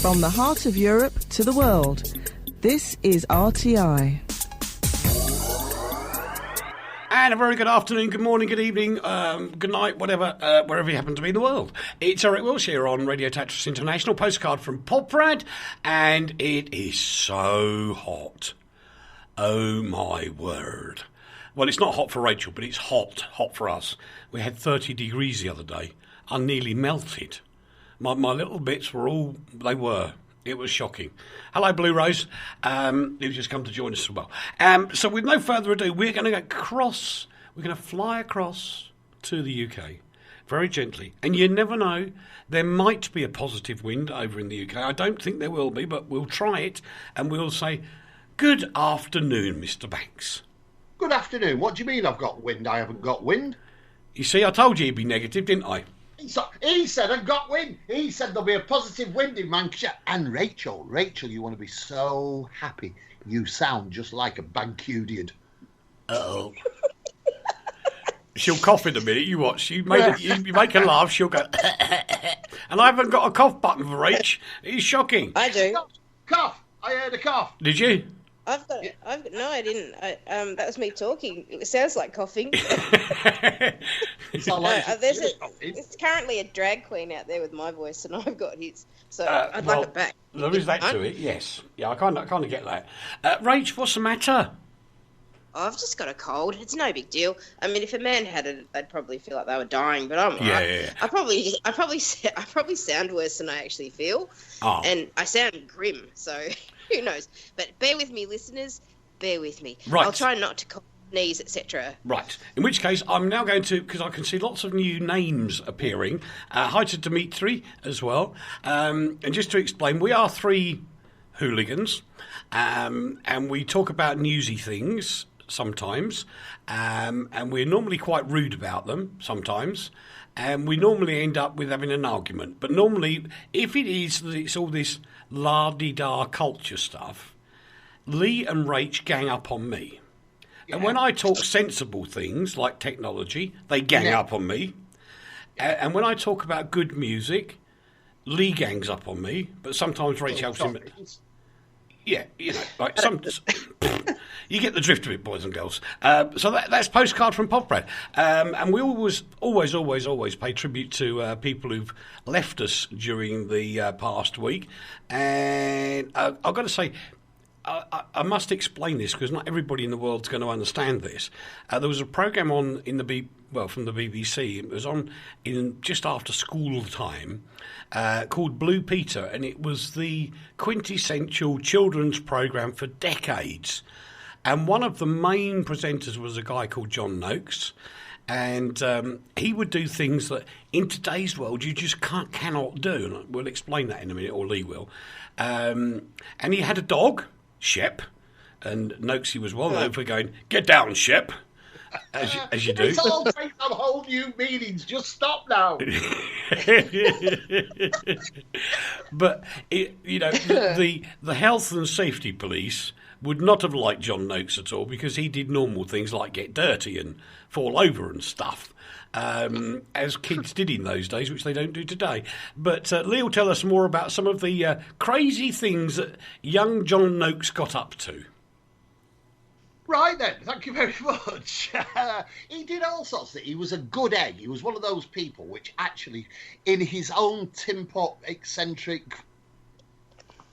From the heart of Europe to the world, this is RTI. And a very good afternoon, good morning, good evening, good night, whatever, wherever you happen to be in the world. It's Eric Wiltsher on Radio Tatras International, Postcard from Poprad, and it is so hot. Oh my word. Well, it's not hot for Rachael, but it's hot for us. We had 30 degrees the other day. I nearly melted. My little bits were all, they were. It was shocking. Hello, Blue Rose, who's just come to join us as well. So with no further ado, we're going to fly across to the UK very gently. And you never know, there might be a positive wind over in the UK. I don't think there will be, but we'll try it and we'll say, good afternoon, Mr. Banks. Good afternoon. What do you mean I've got wind? I haven't got wind. You see, I told you he'd be negative, didn't I? He said I've got wind. He said there'll be a positive wind in Manchester. And Rachael, you want to be so happy. You sound just like a Bancudian. Uh-oh. She'll cough in a minute. You watch. You make her laugh. She'll go. And I haven't got a cough button for Rach. It's shocking. I do. Cough. I heard a cough. Did you? No, I didn't. That was me talking. It sounds like coughing. It's currently a drag queen out there with my voice, and I've got his. So I'd like it back. There is that to it, yes. Yeah, I kind of get that. Rach, what's the matter? Oh, I've just got a cold. It's no big deal. I mean, if a man had it, they'd probably feel like they were dying. But I'm alright. Yeah. I probably sound worse than I actually feel, and I sound grim. So who knows? But bear with me, listeners. Bear with me. Right. I'll try not to cough, sneeze, etc. Right. In which case, I'm now going to, because I can see lots of new names appearing. Hi to Dimitri as well. And just to explain, we are three hooligans, and we talk about newsy things sometimes, and we're normally quite rude about them sometimes, and we normally end up with having an argument. But normally, if it's all this la-di-da culture stuff, Leigh and Rach gang up on me. Yeah. And when I talk sensible things like technology, they gang up on me. And when I talk about good music, Leigh gangs up on me, but sometimes Rach helps him. Yeah, you know, like some. You get the drift of it, boys and girls. So that's Postcard from Poprad. And we always pay tribute to people who've left us during the past week. And I've got to say, I must explain this because not everybody in the world's going to understand this. There was a programme on from the BBC. It was on in just after school time, called Blue Peter, and it was the quintessential children's programme for decades. And one of the main presenters was a guy called John Noakes, and he would do things that in today's world you just cannot do. And we'll explain that in a minute, or Leigh will. And he had a dog, Shep, and Noakesy was well known for going, "Get down, Shep," as you do. It's all taking on whole new meanings. Just stop now. But the health and safety police would not have liked John Noakes at all because he did normal things like get dirty and fall over and stuff, as kids did in those days, which they don't do today. But Leigh will tell us more about some of the crazy things that young John Noakes got up to. Right then, thank you very much. He did all sorts of things. He was a good egg. He was one of those people which actually, in his own tin-pot, eccentric,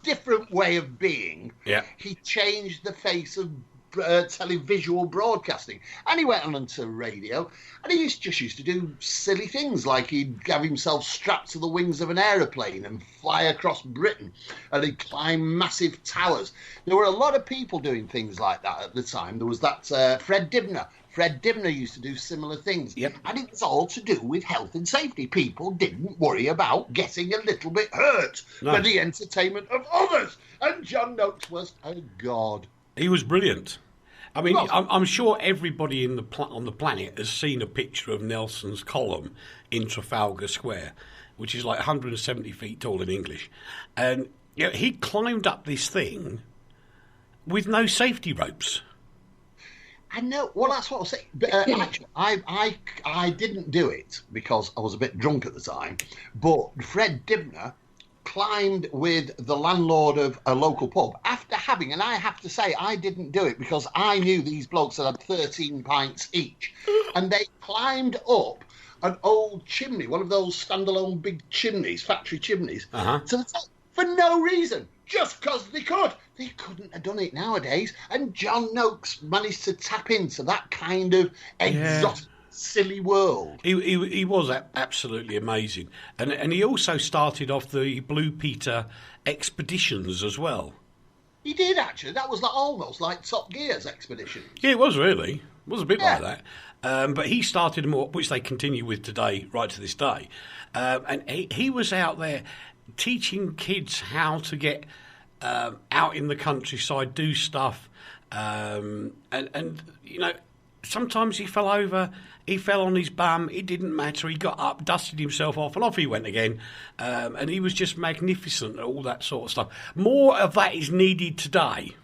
different way of being, he changed the face of televisual broadcasting, and he went on to radio, and he used to do silly things like he'd have himself strapped to the wings of an aeroplane and fly across Britain, and he'd climb massive towers. There were a lot of people doing things like that at the time. There was that Fred Dibner. Fred Dibner used to do similar things. Yep. And it was all to do with health and safety. People didn't worry about getting a little bit hurt for the entertainment of others. And John Noakes was a god. He was brilliant. I mean, I'm sure everybody on the planet has seen a picture of Nelson's column in Trafalgar Square, which is like 170 feet tall in English. And he climbed up this thing with no safety ropes. I know. Well, that's what I was saying. But, actually, I didn't do it because I was a bit drunk at the time. But Fred Dibner climbed with the landlord of a local pub after having, and I have to say, I didn't do it because I knew these blokes that had 13 pints each, and they climbed up an old chimney, one of those standalone big chimneys, factory chimneys, to the top for no reason, just because they could. They couldn't have done it nowadays, and John Noakes managed to tap into that kind of exotic, silly world. He was absolutely amazing, and he also started off the Blue Peter expeditions as well. He did, actually. That was almost like Top Gear's expedition. Yeah, it was really. It was a bit like that. But he started them up, which they continue with today, right to this day. And he was out there teaching kids how to get out in the countryside, do stuff. And you know, sometimes he fell over, he fell on his bum, it didn't matter, he got up, dusted himself off, and off he went again. And he was just magnificent, all that sort of stuff. More of that is needed today.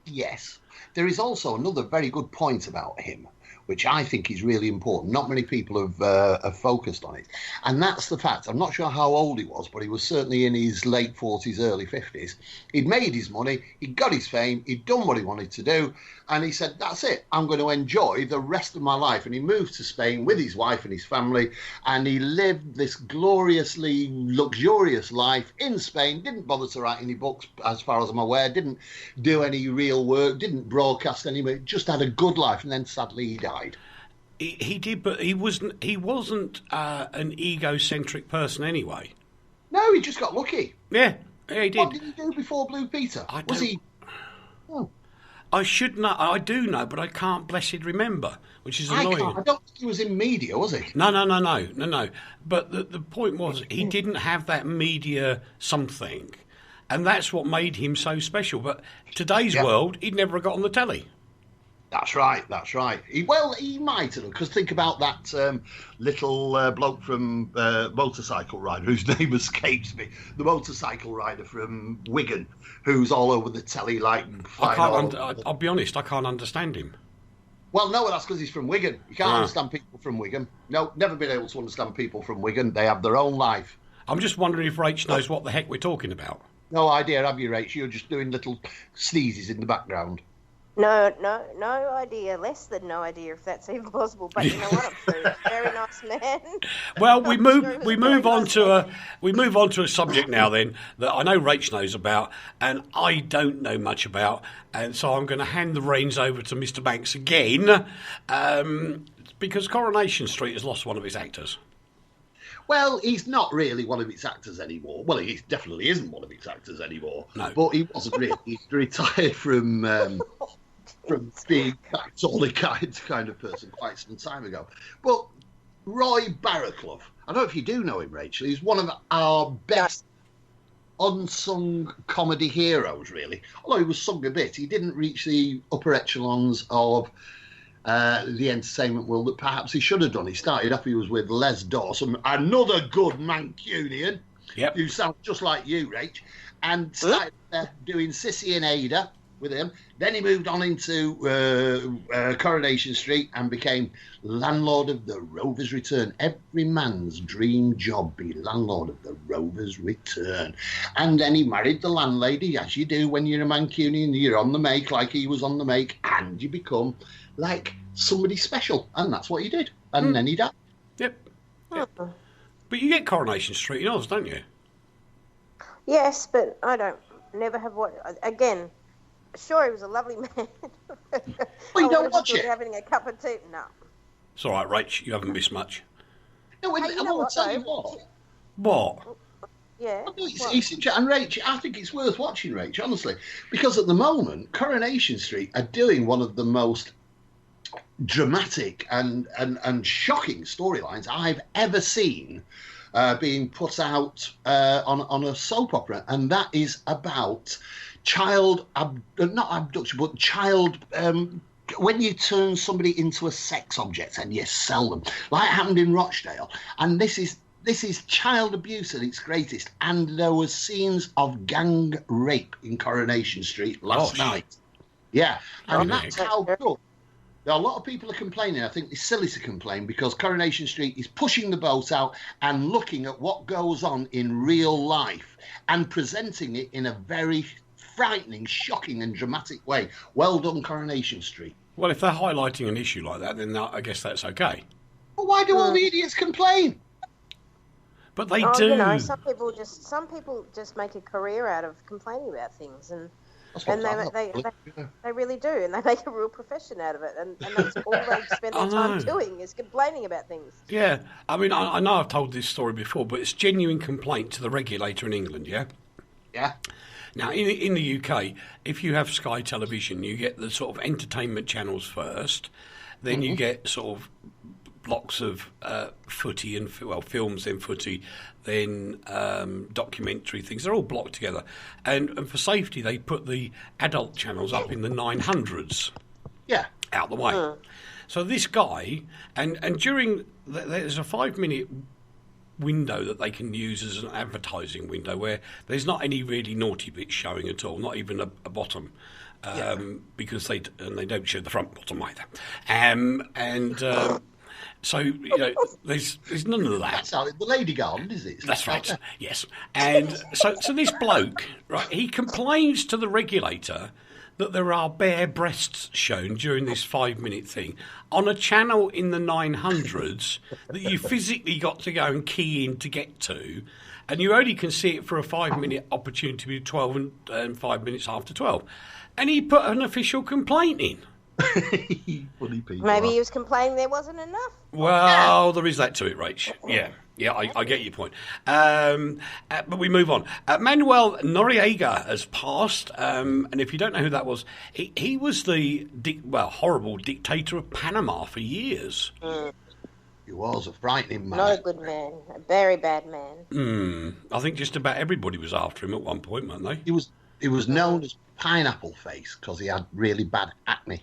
Yes. There is also another very good point about him, which I think is really important. Not many people have focused on it. And that's the fact, I'm not sure how old he was, but he was certainly in his late 40s, early 50s. He'd made his money, he'd got his fame, he'd done what he wanted to do, and he said, that's it, I'm going to enjoy the rest of my life. And he moved to Spain with his wife and his family, and he lived this gloriously luxurious life in Spain, didn't bother to write any books, as far as I'm aware, didn't do any real work, didn't broadcast anyway, just had a good life, and then sadly he died. He did, but he wasn't an egocentric person anyway. No, he just got lucky. Yeah, he did. What did he do before Blue Peter? Was he? Oh. I should know. I do know, but I can't blessed remember, which is annoying. I don't think he was in media, was he? No. But the point was, he didn't have that media something, and that's what made him so special. But today's world, he'd never have got on the telly. That's right. He might have, because think about that little bloke from Motorcycle Rider, whose name escapes me. The motorcycle rider from Wigan, who's all over the telly like... I'll be honest, I can't understand him. Well, no, that's because he's from Wigan. You can't understand people from Wigan. No, never been able to understand people from Wigan. They have their own life. I'm just wondering if Rach knows what the heck we're talking about. No idea, have you, Rach? You're just doing little sneezes in the background. No idea. Less than no idea, if that's even possible. But you know what? I'm sure he's a very nice man. Well, we move on to a subject now then that I know Rach knows about and I don't know much about, and so I'm going to hand the reins over to Mr. Banks again, because Coronation Street has lost one of its actors. Well, he's not really one of its actors anymore. Well, he definitely isn't one of its actors anymore. No. But he wasn't really. He retired from being that sort of kind of person quite some time ago. But Roy Barraclough, I don't know if you do know him, Rachel. He's one of our best unsung comedy heroes, really. Although he was sung a bit, he didn't reach the upper echelons of the entertainment world that perhaps he should have done. He started off, he was with Les Dawson, another good Mancunian, who sounds just like you, Rach, and started doing Sissy and Ada with him. Then he moved on into Coronation Street and became landlord of the Rovers Return. Every man's dream job, be landlord of the Rovers Return. And then he married the landlady, as you do when you're a Mancunian. You're on the make like he was on the make, and you become like somebody special, and that's what he did. And then he died. Yep. But you get Coronation Street in Oz, don't you? Yes, but I never have watched. Again, sure, he was a lovely man. Well, you don't watch it. Having a cup of tea, no. It's all right, Rach. You haven't missed much. No, I will tell you what. What? Yeah. It's and Rach, I think it's worth watching, Rach, honestly, because at the moment, Coronation Street are doing one of the most dramatic and shocking storylines I've ever seen being put out on a soap opera, and that is about not abduction, but child. When you turn somebody into a sex object and you sell them, like happened in Rochdale, and this is child abuse at its greatest. And there were scenes of gang rape in Coronation Street last night. Yeah, and that's how good A lot of people are complaining. I think it's silly to complain because Coronation Street is pushing the boat out and looking at what goes on in real life and presenting it in a very frightening, shocking and dramatic way. Well done, Coronation Street. Well, if they're highlighting an issue like that, then I guess that's okay. Well, why do all the idiots complain? But they do. You know, some people just make a career out of complaining about things, and they really do, and they make a real profession out of it, and that's all they spend their time doing is complaining about things. Yeah, I mean, I know I've told this story before, but it's genuine complaint to the regulator in England, yeah? Yeah. Now, in the UK, if you have Sky Television, you get the sort of entertainment channels first, then you get sort of blocks of footy and films, then footy, then documentary things. They're all blocked together, and for safety, they put the adult channels up in the 900s. Yeah, out the way. So this guy, and during there's a 5-minute window that they can use as an advertising window where there's not any really naughty bits showing at all, not even a bottom. Because they don't show the front bottom either, so you know there's none of that. That's how the Lady Garden, is it? That's right. Yes, and so this bloke, right? He complains to the regulator that there are bare breasts shown during this 5-minute thing on a channel in the 900s that you physically got to go and key in to get to, and you only can see it for a 5-minute opportunity with 12 and 5 minutes after 12. And he put an official complaint in. Funny people. Maybe he was complaining there wasn't enough. Well, there is that to it, Rach. Yeah, I get your point. But we move on. Manuel Noriega has passed, and if you don't know who that was, he was the horrible dictator of Panama for years. He was a frightening man. Not a good man, a very bad man. I think just about everybody was after him at one point, weren't they? He was known as Pineapple Face because he had really bad acne.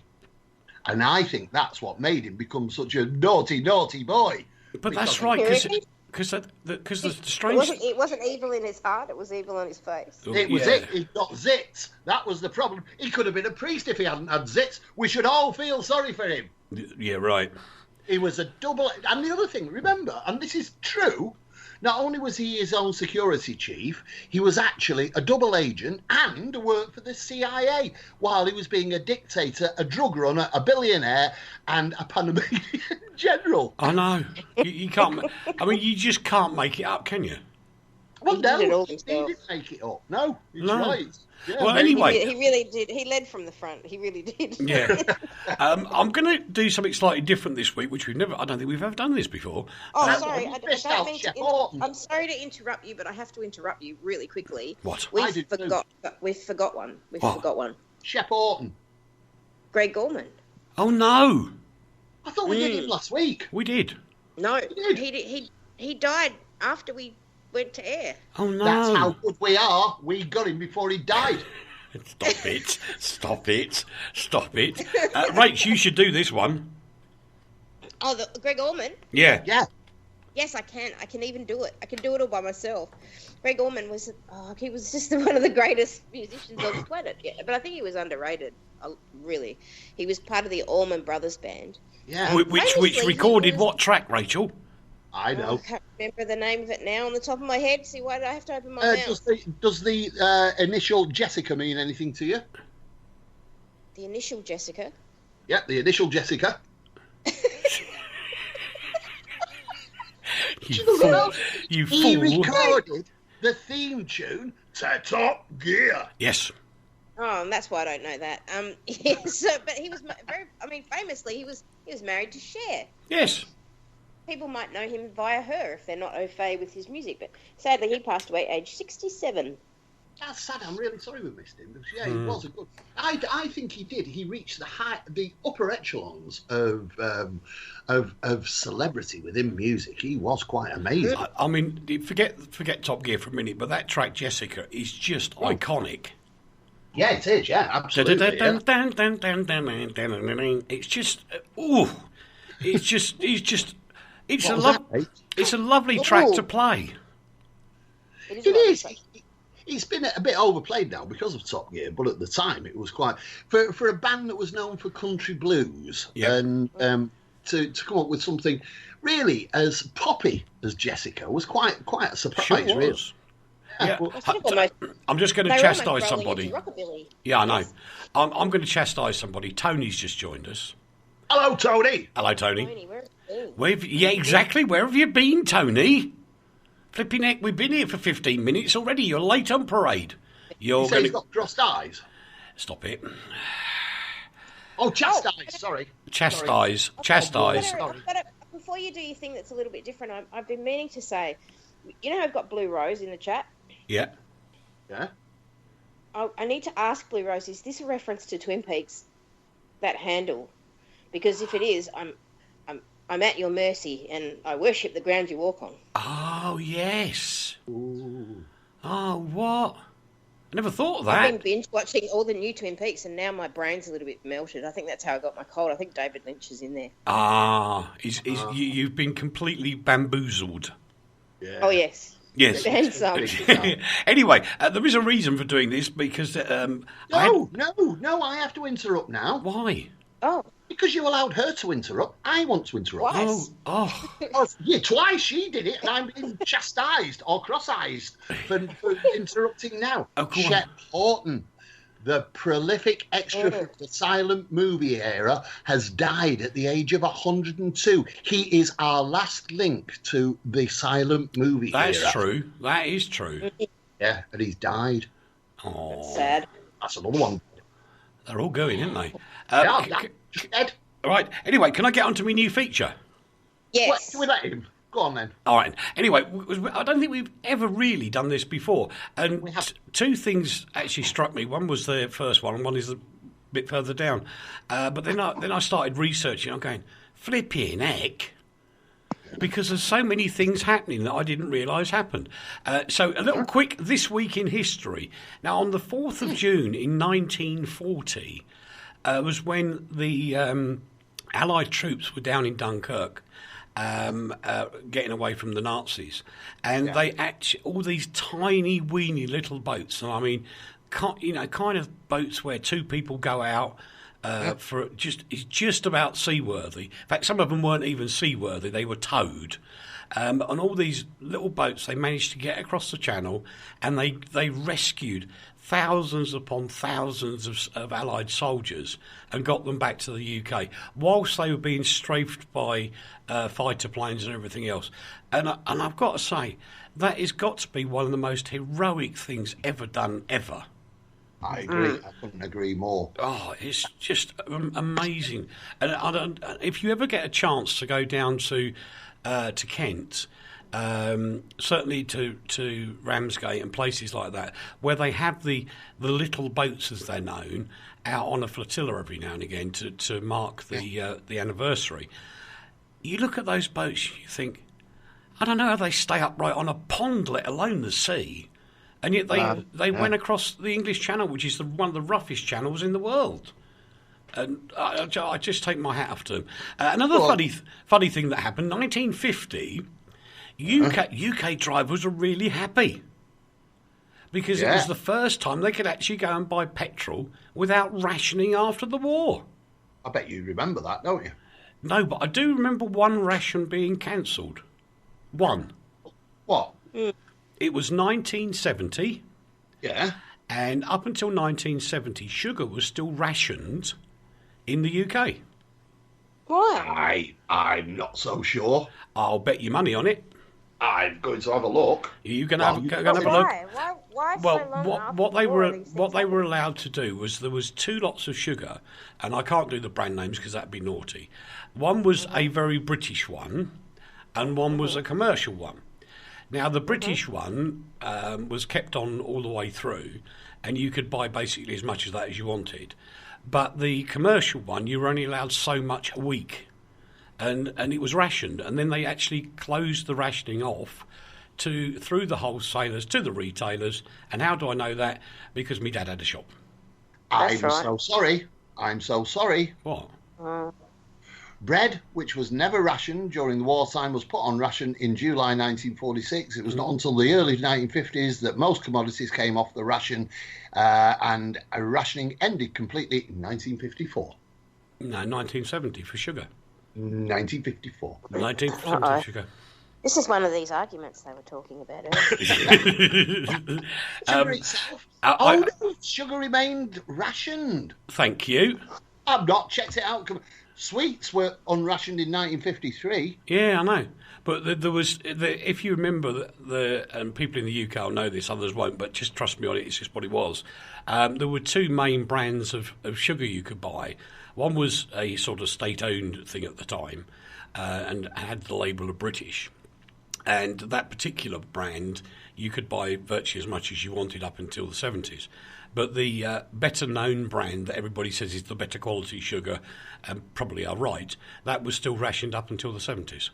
And I think that's what made him become such a naughty, naughty boy. But that's right, because the strange... It wasn't evil in his heart, it was evil on his face. It was it. He got zits. That was the problem. He could have been a priest if he hadn't had zits. We should all feel sorry for him. Yeah, right. He was a double... And the other thing, remember, and this is true, not only was he his own security chief, he was actually a double agent and worked for the CIA while he was being a dictator, a drug runner, a billionaire, and a Panamanian general. I know. You can't... I mean, you just can't make it up, can you? Well, no, he didn't make it up. No, he's right. Yeah, well, anyway... He really did. He led from the front. He really did. Yeah. I'm going to do something slightly different this week, which I don't think we've ever done this before. Oh, sorry. I'm sorry to interrupt you, but I have to interrupt you really quickly. What? We forgot one. We forgot one. Shep Orton. Greg Gorman. Oh, no. I thought we did him last week. We did. No, he died after we went to air. Oh, no. That's how good we are. We got him before he died. Stop it. Rach, you should do this one. Oh, Greg Orman? Yeah. Yeah. Yes, I can. I can even do it. I can do it all by myself. Greg Orman was just one of the greatest musicians on the planet. Yeah, but I think he was underrated, really. He was part of the Allman Brothers Band. Yeah. Which recorded what track, Rachel? I know. I can't remember the name of it now on the top of my head. See, why do I have to open my mouth? Does the initial Jessica mean anything to you? The initial Jessica? Yeah, the initial Jessica. You fool. He recorded the theme tune to Top Gear. Yes. Oh, and that's why I don't know that. But he was famously, he was married to Cher. Yes. People might know him via her if they're not au fait with his music, but sadly he passed away aged 67. That's sad. I'm really sorry we missed him because he was a good. I think he did. He reached the upper echelons of celebrity within music. He was quite amazing. I mean, forget Top Gear for a minute, but that track Jessica is just iconic. Yeah, it is. Yeah, absolutely. It's just, it's a lovely track to play. It is. it's been a bit overplayed now because of Top Gear, but at the time it was quite for a band that was known for country blues and to come up with something really as poppy as Jessica was quite a surprise. Sure really. was. Yeah. I'm just going to chastise somebody. Yeah, I know. Yes. I'm going to chastise somebody. Tony's just joined us. Hello, Tony. Hello, Tony. Where exactly. Where have you been, Tony? Flipping heck, we've been here for 15 minutes already. You're late on parade. He's got crossed eyes. Stop it. Oh, chastise. Sorry. Chastise. But before you do your thing that's a little bit different, I've been meaning to say, you know, I've got Blue Rose in the chat. Yeah. Yeah. I need to ask Blue Rose, is this a reference to Twin Peaks? That handle, because if it is, I'm at your mercy, and I worship the ground you walk on. Oh yes. Ooh. Oh what? I never thought of that. I've been binge watching all the new Twin Peaks, and now my brain's a little bit melted. I think that's how I got my cold. I think David Lynch is in there. You've been completely bamboozled. Yeah. Oh yes. Yes. And some. Anyway, there is a reason for doing this because No, I have to interrupt now. Why? Oh. Because you allowed her to interrupt. I want to interrupt. Twice. Yeah, twice she did it, and I'm being chastised or cross-eyed for interrupting now. Chet Horton, the prolific extra from the silent movie era, has died at the age of 102. He is our last link to the silent movie era. That's true. That is true. Yeah, and he's died. Oh, that's sad. That's another one. They're all going, aren't they? Dead. All right. Anyway, can I get on to my new feature? Yes. What, can we let him? Go on then. All right. Anyway, I don't think we've ever really done this before. And two things actually struck me. One was the first one, and one is a bit further down. But then I started researching. I'm going, flipping heck. Because there's so many things happening that I didn't realise happened. So a little quick this week in history. Now, on the 4th of June in 1940 was when the Allied troops were down in Dunkirk getting away from the Nazis. And they actually, all these tiny, weeny little boats, and I mean, kind of boats where two people go out, it's just about seaworthy. In fact, some of them weren't even seaworthy; they were towed. And all these little boats, they managed to get across the channel, and they rescued thousands upon thousands of Allied soldiers and got them back to the UK, whilst they were being strafed by fighter planes and everything else. And I've got to say, that has got to be one of the most heroic things ever done, ever. I agree. I couldn't agree more. Oh, it's just amazing. And if you ever get a chance to go down to Kent, certainly to Ramsgate and places like that, where they have the little boats, as they're known, out on a flotilla every now and again to mark the anniversary. You look at those boats, you think, I don't know how they stay upright on a pond, let alone the sea. And yet they went across the English Channel, which is one of the roughest channels in the world. And I just take my hat off to them. Another funny thing that happened, 1950, UK drivers were really happy. Because it was the first time they could actually go and buy petrol without rationing after the war. I bet you remember that, don't you? No, but I do remember one ration being cancelled. One. What? It was 1970. Yeah. And up until 1970, sugar was still rationed in the UK. Why? I'm not so sure. I'll bet you money on it. I'm going to have a look. You can have a look. Why well, so long what they were allowed to do was there was two lots of sugar, and I can't do the brand names because that'd be naughty. One was a very British one, and one was a commercial one. Now, the British one was kept on all the way through, and you could buy basically as much of that as you wanted. But the commercial one, you were only allowed so much a week, and it was rationed. And then they actually closed the rationing off through the wholesalers to the retailers. And how do I know that? Because my dad had a shop. So sorry. I'm so sorry. What? Bread, which was never rationed during the wartime, was put on ration in July 1946. It was not until the early 1950s that most commodities came off the ration, and rationing ended completely in 1954. No, 1970 for sugar. 1954. 1970 sugar. This is one of these arguments they were talking about earlier. Sugar itself. Sugar remained rationed. Thank you. I've not checked it out. Sweets were unrationed in 1953. Yeah, I know. But there was, if you remember, and people in the UK will know this, others won't, but just trust me on it, it's just what it was. There were two main brands of sugar you could buy. One was a sort of state-owned thing at the time, and had the label of British. And that particular brand, you could buy virtually as much as you wanted up until the 70s. But the better-known brand that everybody says is the better quality sugar, and probably are right, that was still rationed up until the 70s.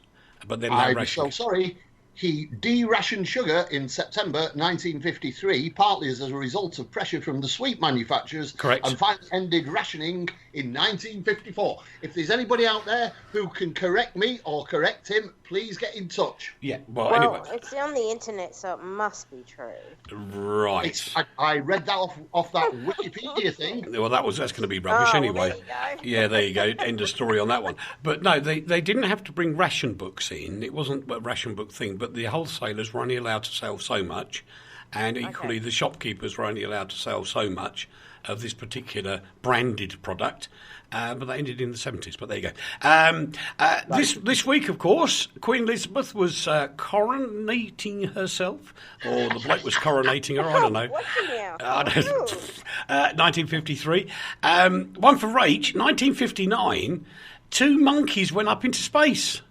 But then I'm so sorry. He de-rationed sugar in September 1953, partly as a result of pressure from the sweet manufacturers. Correct. And finally ended rationing in 1954. If there's anybody out there who can correct me or correct him, please get in touch. Yeah, well anyway. It's on the internet, so it must be true. Right. I read that off that Wikipedia thing. Well, that's going to be rubbish anyway. There you go. Yeah, there you go. End of story on that one. But no, they didn't have to bring ration books in. It wasn't a ration book thing, but the wholesalers were only allowed to sell so much, and equally the shopkeepers were only allowed to sell so much of this particular branded product. But that ended in the 70s, but there you go. This week, of course, Queen Elizabeth was coronating herself, or the bloke was coronating her, I don't know. 1953. One for Rach, 1959, two monkeys went up into space.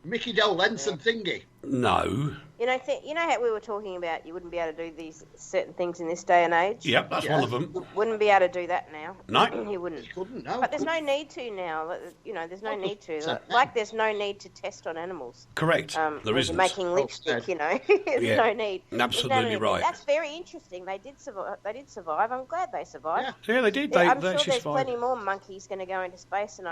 Mickey Dolenz and Thingy. No. You know how we were talking about you wouldn't be able to do these certain things in this day and age? Yep, that's one of them. Wouldn't be able to do that now. No. You wouldn't. You couldn't, no. But there's no need to now. There's no need to. Like there's no need to test on animals. Correct. There isn't. Making lipstick, there's no need. Absolutely right. That's very interesting. They did survive. I'm glad they survived. Yeah, they did. I'm they sure there's survived. plenty more monkeys going to go into space, and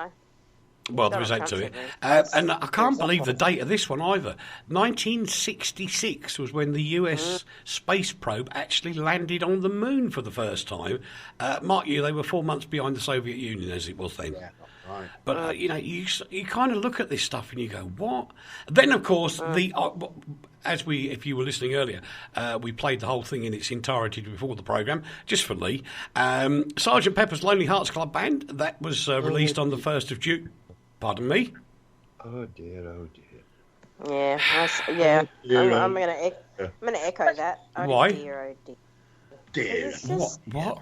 Well, there is that to it. And I can't believe the date of this one either. 1966 was when the US space probe actually landed on the moon for the first time. Mark you, they were 4 months behind the Soviet Union as it was then. Yeah, right. But, you kind of look at this stuff and you go, what? Then, of course, if you were listening earlier, we played the whole thing in its entirety before the programme, just for Leigh. Sgt. Pepper's Lonely Hearts Club Band, that was released on the 1st of June. Pardon me? Oh dear, oh dear. Yeah, I'm going to echo that. Oh, Why? Dear, oh Dear. What?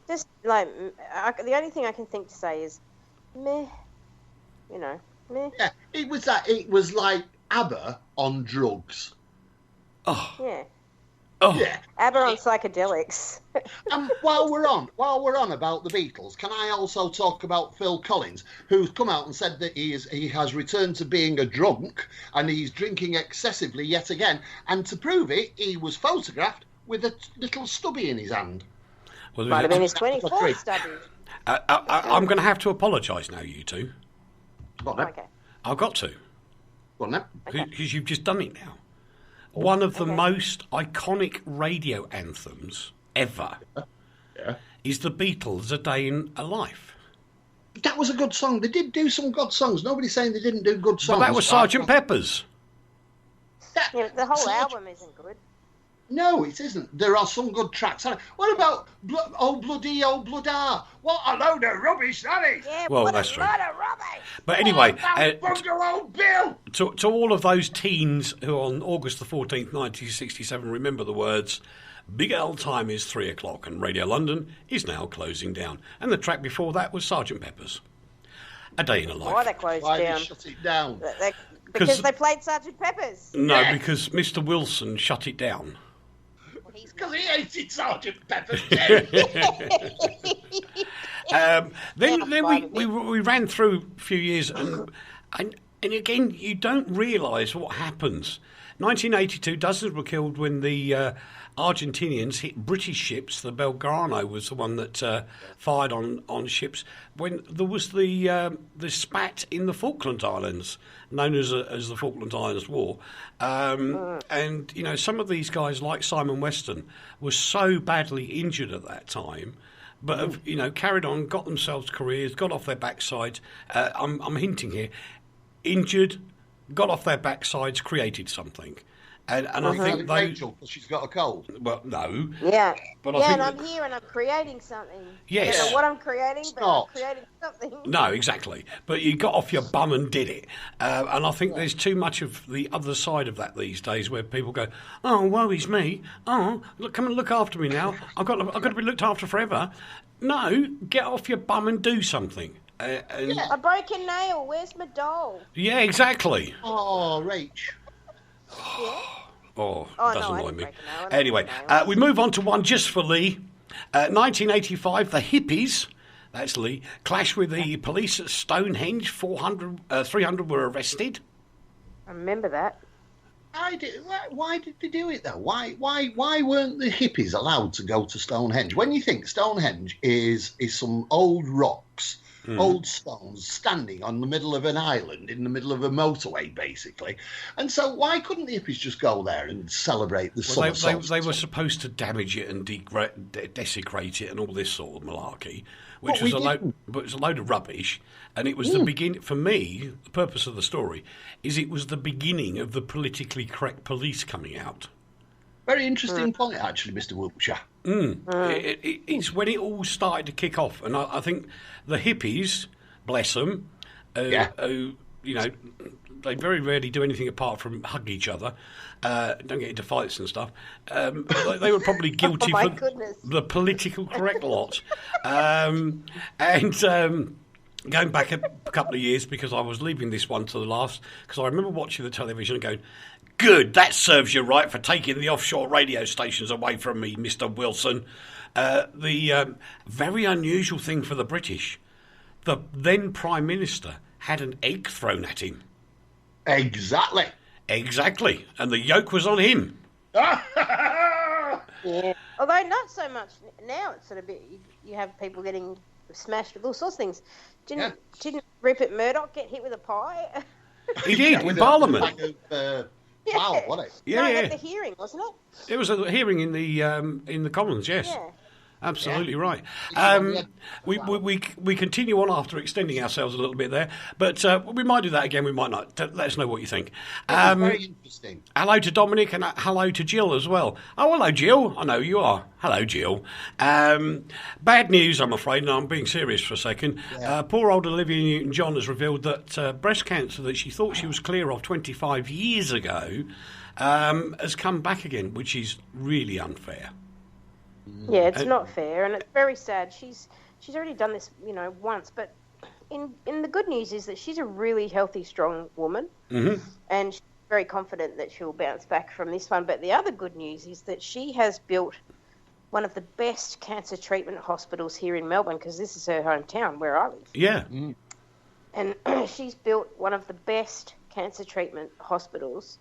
Just like the only thing I can think to say is, meh. Meh. Yeah, it was that. It was like ABBA on drugs. Oh. Yeah. Oh. Yeah. ABBA on psychedelics. While we're on about the Beatles, can I also talk about Phil Collins, who's come out and said that he has returned to being a drunk and he's drinking excessively yet again, and to prove it, he was photographed with a little stubby in his hand. Well, Might have been his 24th stubby. I'm going to have to apologise now, you two. Go on, then. Okay. I've got to. Go on, then. Because you've just done it now. One of the most iconic radio anthems ever is the Beatles' A Day in a Life. That was a good song. They did do some good songs. Nobody's saying they didn't do good songs. But that was Sgt. Pepper's. The whole album isn't good. No, it isn't. There are some good tracks. What about Oh Bloody Oh Bloodar? What a load of rubbish that is. Yeah, Well, what that's a true. lot of rubbish. But anyway, Bungalow Bill. to all of those teens who on August the 14th, 1967 remember the words, Big L time is 3 o'clock and Radio London is now closing down. And the track before that was Sgt. Pepper's A Day in a Life. Why they closed Why down? they shut it down? Because they played Sgt. Pepper's. No, because Mr. Wilson shut it down. Because he hated Sgt. Pepper's. Then we ran through a few years, and again, you don't realise what happens. 1982, dozens were killed when the Argentinians hit British ships. The Belgrano was the one that fired on ships when there was the spat in the Falkland Islands, known as the Falkland Islands War. And, you know, some of these guys, like Simon Weston, were so badly injured at that time, but have, you know, carried on, got themselves careers, got off their backsides. I'm hinting here, injured, got off their backsides, created something. And I think they... Rachael, because she's got a cold. Well, no. Yeah. But yeah, I think and I'm here and I'm creating something. Yes. I don't know what I'm creating, but I'm creating something. No, exactly. But you got off your bum and did it. And I think there's too much of the other side of that these days, where people go, "Oh, woe is me. Oh, look, come and look after me now. I've got to be looked after forever." No, get off your bum and do something. A broken nail. Where's my doll? Yeah, exactly. Oh, Rach. Yeah. Oh, does no, annoy me. Anyway, we move on to one just for Leigh. 1985, the hippies, that's Leigh, clashed with the police at Stonehenge. 300 were arrested. I remember that. Why did they do it though? Why weren't the hippies allowed to go to Stonehenge? When you think Stonehenge is some old rocks, old stones standing on the middle of an island in the middle of a motorway, basically, and so why couldn't the hippies just go there and celebrate the summer solstice? They were supposed to damage it and desecrate it and all this sort of malarkey, which was a load of rubbish. And it was the beginning, for me, the purpose of the story is it was the beginning of the politically correct police coming out. Very interesting point, actually, Mr. Wiltsher. It's when it all started to kick off. And I think the hippies, bless them, who, you know, they very rarely do anything apart from hug each other, don't get into fights and stuff. They were probably guilty for the political correct lot. Going back a couple of years, because I was leaving this one to the last, because I remember watching the television and going, "Good, that serves you right for taking the offshore radio stations away from me, Mr. Wilson." The very unusual thing for the British, the then Prime Minister had an egg thrown at him. Exactly. And the yoke was on him. Yeah. Although not so much now. It's sort of you have people getting smashed with all sorts of things. Didn't Rupert Murdoch get hit with a pie? He did in Parliament. Wow, what it? At the hearing, wasn't it? It was a hearing in the Commons. Yes. Yeah. Absolutely right. We continue on after extending ourselves a little bit there, but we might do that again. We might not. Let us know what you think. Very interesting. Hello to Dominic and hello to Jill as well. Oh, hello, Jill. I know you are. Hello, Jill. Bad news, I'm afraid, and I'm being serious for a second. Yeah. Poor old Olivia Newton-John has revealed that breast cancer that she thought she was clear of 25 years ago has come back again, which is really unfair. Yeah, it's not fair, and it's very sad. She's already done this, once. But in the good news is that she's a really healthy, strong woman, and she's very confident that she'll bounce back from this one. But the other good news is that she has built one of the best cancer treatment hospitals here in Melbourne, because this is her hometown where I live. Yeah. And she's built one of the best cancer treatment hospitals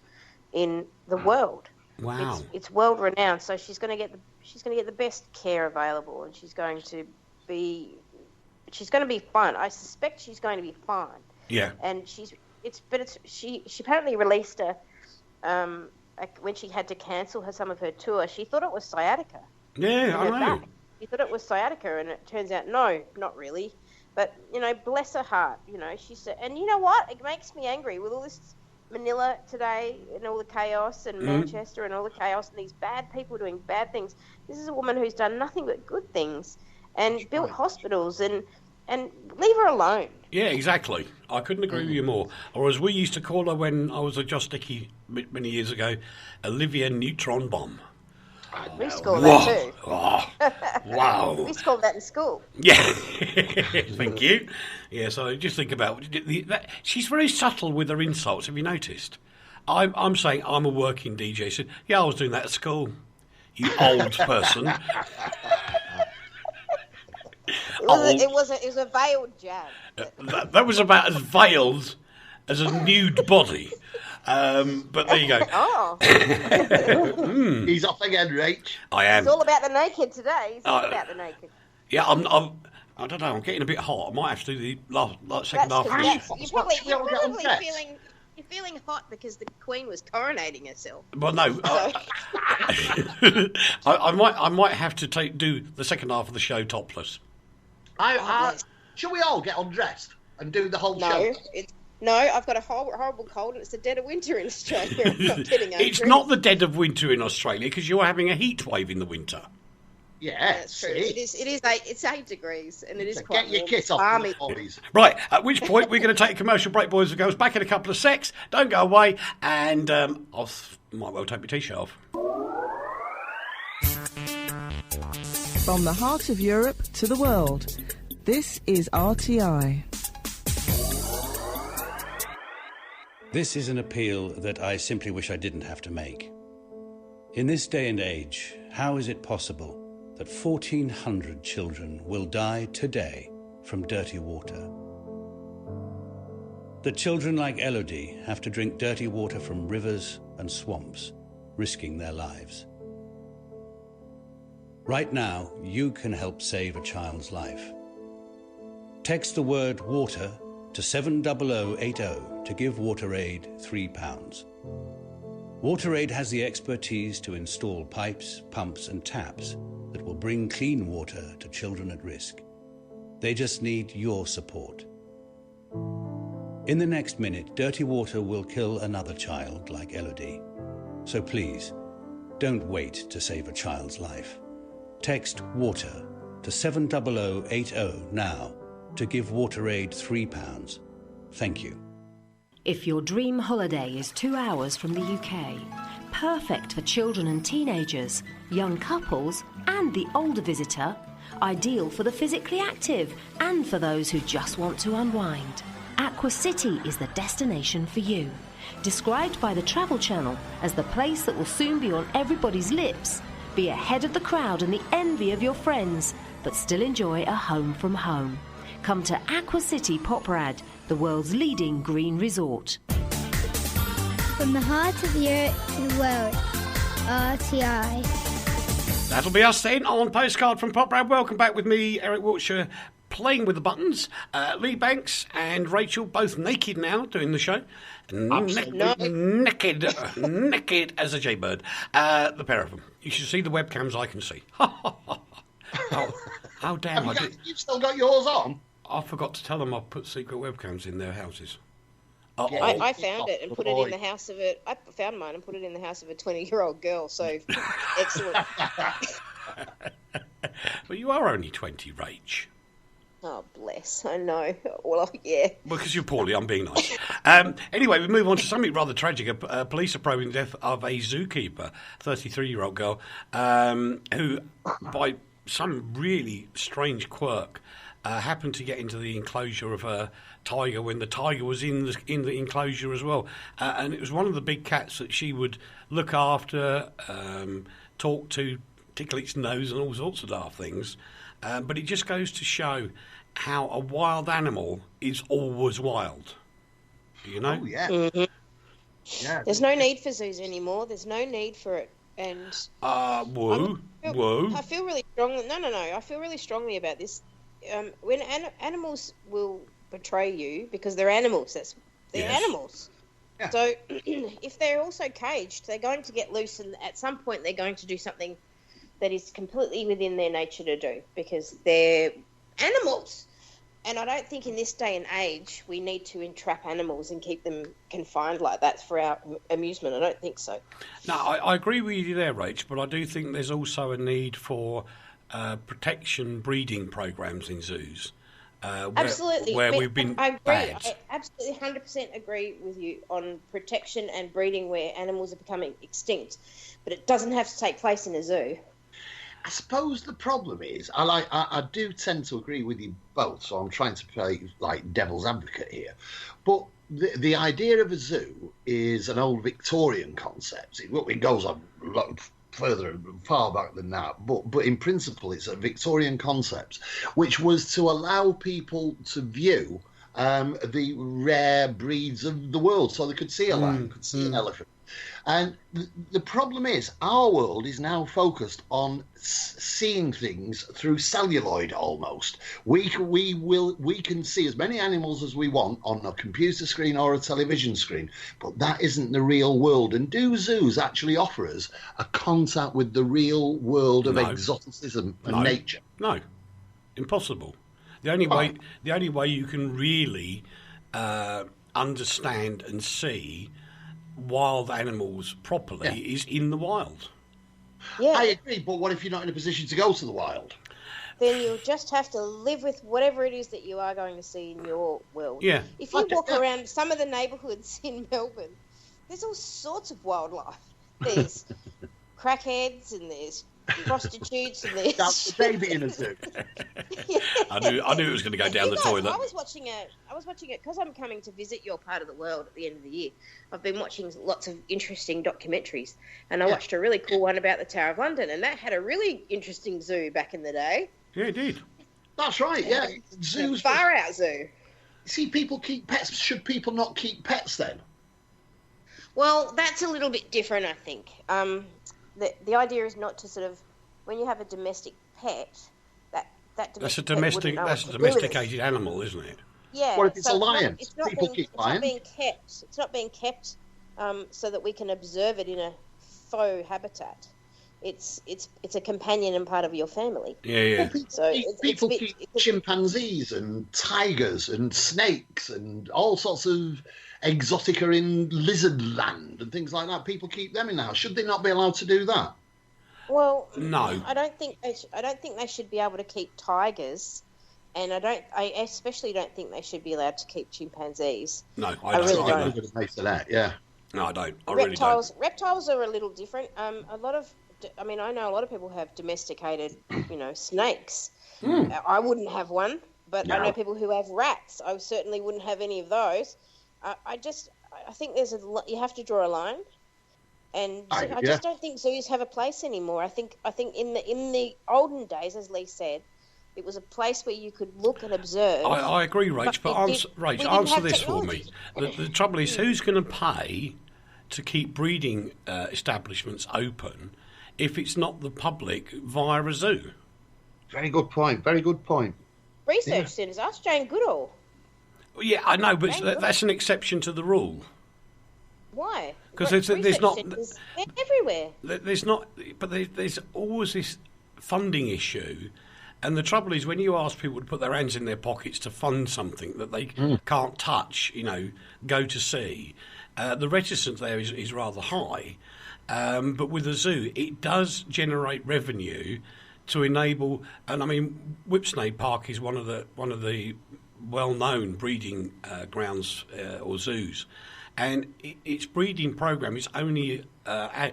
in the world. Wow. It's world renowned, so she's going to get the best care available, and she's going to be fine. I suspect she's going to be fine. Yeah. And she apparently released when she had to cancel some of her tour. She thought it was sciatica. Yeah, I know. She thought it was sciatica, and it turns out no, not really. But bless her heart. She said, and you know what? It makes me angry with all this Manila today and all the chaos, and Manchester and all the chaos, and these bad people doing bad things. This is a woman who's done nothing but good things and built hospitals, and leave her alone. Yeah, exactly. I couldn't agree with you more. Or as we used to call her when I was a Joss Dickey many years ago, Olivia Neutron Bomb. We used to call that too. Oh, wow. We used to call that in school. Yeah. Thank you. Yeah, so just think about she's very subtle with her insults. Have you noticed? I'm saying I'm a working DJ. She said, yeah, I was doing that at school. You old person. It was a veiled jab. That was about as veiled as a nude body. But there you go. Oh. He's off again, Rach. I am. It's all about the naked today. It's all about the naked. Yeah, I don't know. I'm getting a bit hot. I might have to do the second half of the show. You're feeling hot because the Queen was coronating herself. Well, no. I might have to do the second half of the show topless. Shall we all get undressed and do the whole show? No, I've got a horrible cold and it's the dead of winter in Australia. I'm not kidding. It's not the dead of winter in Australia because you're having a heat wave in the winter. Yeah, that's true. It's 8 degrees and it is quite warm. Get your kit off, boys. Right, at which point we're going to take a commercial break, boys and girls. Back in a couple of secs. Don't go away, and I might well take my t-shirt off. From the heart of Europe to the world, this is RTI. This is an appeal that I simply wish I didn't have to make. In this day and age, how is it possible that 1,400 children will die today from dirty water? That children like Elodie have to drink dirty water from rivers and swamps, risking their lives. Right now, you can help save a child's life. Text the word water to 70080 to give WaterAid £3. WaterAid has the expertise to install pipes, pumps and taps that will bring clean water to children at risk. They just need your support. In the next minute, dirty water will kill another child like Elodie. So please, don't wait to save a child's life. Text WATER to 70080 now to give WaterAid £3. Thank you. If your dream holiday is 2 hours from the UK, perfect for children and teenagers, young couples and the older visitor, ideal for the physically active and for those who just want to unwind, Aqua City is the destination for you. Described by the Travel Channel as the place that will soon be on everybody's lips, be ahead of the crowd and the envy of your friends, but still enjoy a home from home. Come to Aqua City Poprad, the world's leading green resort. From the heart of Europe to the world, RTI. That'll be us then on Postcard from Poprad. Welcome back with me, Eric Wiltsher, playing with the buttons. Leigh Banks and Rachael, both naked now, doing the show. Naked as a jaybird. The pair of them. You should see the webcams I can see. Oh, damn. You've still got yours on? I forgot to tell them I've put secret webcams in their houses. I found it and put it in the house of it. I found mine and put it in the house of a 20-year-old girl. So excellent. Well, you are only 20, Rach. Oh, bless. I know. Well, yeah. Well, because you're poorly, I'm being nice. Anyway, we move on to something rather tragic. Police are probing the death of a zookeeper, 33-year-old girl, who, by some really strange quirk, happened to get into the enclosure of a tiger when the tiger was in the enclosure as well. And it was one of the big cats that she would look after, talk to, tickle its nose and all sorts of daft things. But it just goes to show how a wild animal is always wild. You know? Oh, yeah. Mm-hmm. Yeah. There's no need for zoos anymore. There's no need for it. And whoa. I feel really strongly. No. I feel really strongly about this. When animals will betray you because they're animals. They're animals. Yeah. So if they're also caged, they're going to get loose, and at some point they're going to do something that is completely within their nature to do because they're animals. And I don't think in this day and age we need to entrap animals and keep them confined like that for our amusement. I don't think so. No, I agree with you there, Rach, but I do think there's also a need for protection breeding programs in zoos. Absolutely. Where we've been I agree. bad. I absolutely 100% agree with you on protection and breeding where animals are becoming extinct. But it doesn't have to take place in a zoo. I suppose the problem is, I do tend to agree with you both, so I'm trying to play like devil's advocate here. But the idea of a zoo is an old Victorian concept. It goes on a lot further, far back than that. But in principle, it's a Victorian concept, which was to allow people to view the rare breeds of the world, so they could see a lion, could see an elephant. And the problem is, our world is now focused on seeing things through celluloid almost. We can see as many animals as we want on a computer screen or a television screen, but that isn't the real world. And do zoos actually offer us a contact with the real world of exoticism and nature? No, impossible. The only way you can really understand and see wild animals properly is in the wild. Yeah, I agree, but what if you're not in a position to go to the wild? Then you'll just have to live with whatever it is that you are going to see in your world. Yeah. If you walk around some of the neighbourhoods in Melbourne, there's all sorts of wildlife. There's crackheads and there's prostitutes and there's... That's the baby in a zoo. I knew it was going to go down the toilet. I was watching it because I'm coming to visit your part of the world at the end of the year. I've been watching lots of interesting documentaries, and I watched a really cool one about the Tower of London, and that had a really interesting zoo back in the day. Yeah, it did. That's right, yeah. Zoos. Far out zoo. See, people keep pets. Should people not keep pets then? Well, that's a little bit different, I think. The idea is not to sort of, when you have a domestic pet, that's a domesticated animal, isn't it? Yeah. What if it's a lion? People keep lions. It's not being kept so that we can observe it in a faux habitat. It's a companion and part of your family. Yeah. Well, people keep chimpanzees and tigers and snakes and all sorts of exotica in lizard land and things like that. People keep them in the house. Should they not be allowed to do that? Well, no. I don't think they should be able to keep tigers, and I especially don't think they should be allowed to keep chimpanzees. No, I really don't. Yeah. No, I don't. Reptiles are a little different. I know a lot of people have domesticated, snakes. I wouldn't have one, but I know people who have rats. I certainly wouldn't have any of those. I think you have to draw a line, and I just don't think zoos have a place anymore. I think in the olden days, as Leigh said, it was a place where you could look and observe. I agree, Rach, but answer this for me. The trouble is, who's going to pay to keep breeding establishments open if it's not the public via a zoo? Very good point. Research centres. Ask Jane Goodall. Yeah, I know, but that's an exception to the rule. Why? Because there's not. They're everywhere. There's not, but there's always this funding issue, and the trouble is when you ask people to put their hands in their pockets to fund something that they can't touch, go to see, the reticence there is rather high. But with a zoo, it does generate revenue to enable, and I mean, Whipsnade Park is one of the well-known breeding grounds or zoos, and its breeding program is only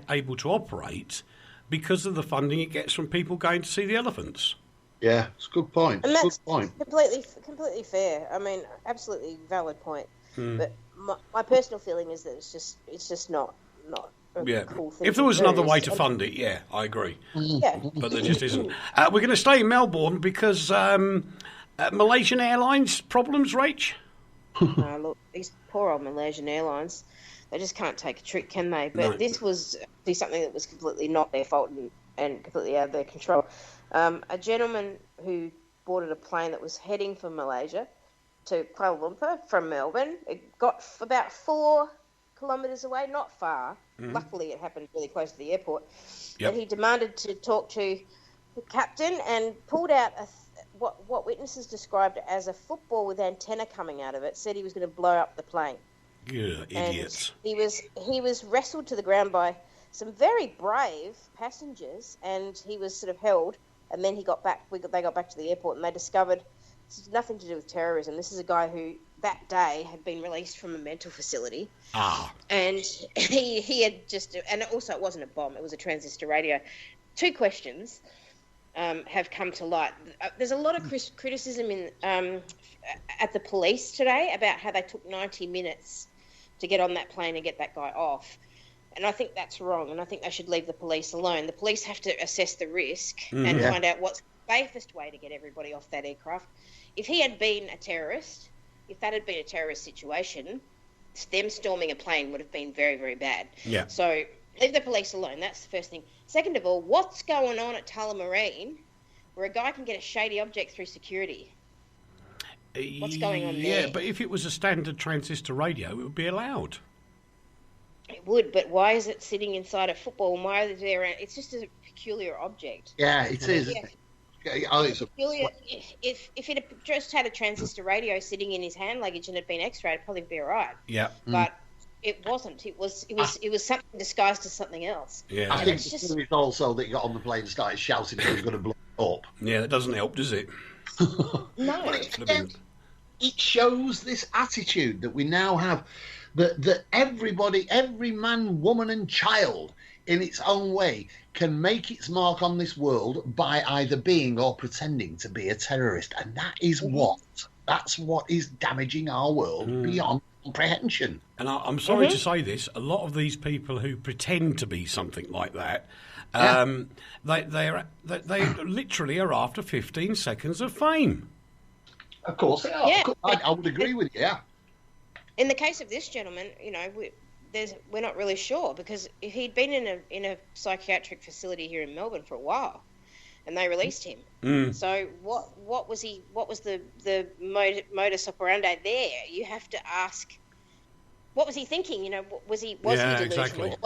able to operate because of the funding it gets from people going to see the elephants. Yeah, it's a good point. And that's completely fair. I mean, absolutely valid point. But my personal feeling is that it's just not a cool thing. If there was another way to fund it, I agree. Yeah. But there just isn't. We're going to stay in Melbourne because Malaysian Airlines problems, Rach? Look, these poor old Malaysian Airlines, they just can't take a trick, can they? But this was something that was completely not their fault and completely out of their control. A gentleman who boarded a plane that was heading for Malaysia to Kuala Lumpur from Melbourne. It got about 4 kilometres away, not far. Luckily, it happened really close to the airport. But he demanded to talk to the captain and pulled out what witnesses described as a football with antenna coming out of it. Said he was going to blow up the plane. Yeah, idiots. And he was wrestled to the ground by some very brave passengers, and he was sort of held. And then they got back to the airport, and they discovered this has nothing to do with terrorism. This is a guy who that day had been released from a mental facility. And he had just, and also it wasn't a bomb, it was a transistor radio. 2 questions have come to light. There's a lot of criticism at the police today about how they took 90 minutes to get on that plane and get that guy off. And I think that's wrong, and I think they should leave the police alone. The police have to assess the risk and find out what's the safest way to get everybody off that aircraft. If he had been a terrorist, if that had been a terrorist situation, them storming a plane would have been very, very bad. Yeah. So leave the police alone. That's the first thing. Second of all, what's going on at Tullamarine where a guy can get a shady object through security? What's going on there? Yeah, but if it was a standard transistor radio, it would be allowed. It would, but why is it sitting inside a football? And why are they there? It's just a peculiar object. Yeah, it is. Yeah. It's peculiar. If it had just had a transistor radio sitting in his hand luggage and had been X-rayed, it'd probably be all right. Yeah. But it wasn't. It was something disguised as something else. Yeah. I think it's also that he got on the plane and started shouting he was going to blow it up. Yeah, that doesn't help, does it? No. It shows this attitude that we now have, that everybody, every man, woman and child in its own way can make its mark on this world by either being or pretending to be a terrorist. And that's what is damaging our world beyond comprehension. And I'm sorry to say this, a lot of these people who pretend to be something like that, they literally are after 15 seconds of fame. Of course they are. Yeah. I would agree with you, yeah. In the case of this gentleman, we're not really sure, because he'd been in a psychiatric facility here in Melbourne for a while, and they released him. So what was the modus operandi there? You have to ask, what was he thinking? Was he delusional? Exactly. Or